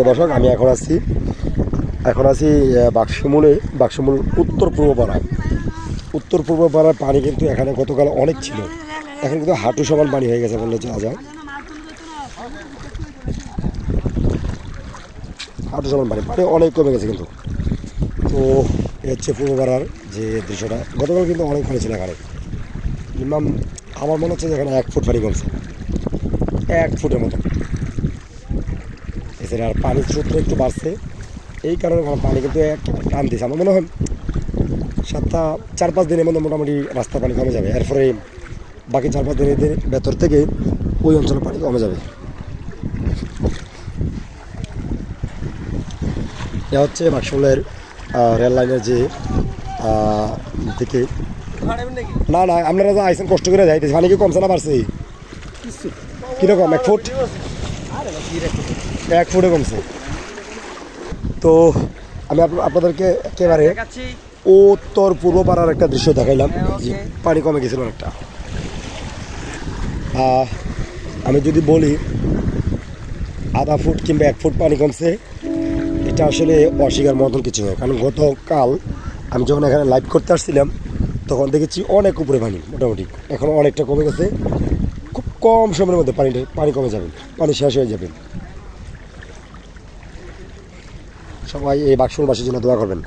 দর্শক, আমি এখন আছি বাক্সমুল উত্তর পূর্ব পাড়ার পানি কিন্তু এখানে গতকাল অনেক ছিল, এখন কিন্তু হাঁটু সমান পানি হয়ে গেছে বললে যা যায়। হাঁটু সমান পানি অনেক কমে গেছে কিন্তু। তো এ হচ্ছে পূর্ব পাড়ার যে দৃশ্যটা, গতকাল কিন্তু অনেক পানি ছিল এখানে। মিনিমাম আমার মনে হচ্ছে যে এখানে 1 ফুট পানি কমছে, 1 ফুটের মতো। এছাড়া আর পানির স্রোতটা একটু বাড়ছে, এই কারণে পানি কিন্তু টান দিয়েছে। আমার মনে হয় 4-5 দিনের মধ্যে মোটামুটি রাস্তা পানি কমে যাবে। এরপরে বাকি 4-5 দিনের ভেতর থেকে ওই অঞ্চলে পানি কমে যাবে। এটা হচ্ছে বাক্সমুলের রেল লাইনের যে দিকে। না আপনারা যা আইসেন কষ্ট করে যাইতেছি, পানি কি কমছে না বাড়ছে? কিরকম 1 ফুট? 1 ফুটে কমছে। তো আমি আপনাদেরকে একেবারে উত্তর পূর্ব পাড়ার একটা দৃশ্য দেখাইলাম, পানি কমে গেছিল অনেকটা। আমি যদি বলি 1/2 ফুট কিংবা 1 ফুট পানি কমছে, এটা আসলে অস্বীকার মতন কিছু নয়। কারণ গতকাল আমি যখন এখানে লাইভ করতে আসছিলাম তখন দেখেছি অনেক উপরে পানি, মোটামুটি এখন অনেকটা কমে গেছে। খুব কম সময়ের মধ্যে পানি কমে যাবে, পানি শেষ হয়ে যাবে। সবাই এই বাক্সমুলবাসীর জন্য দোয়া করবেন।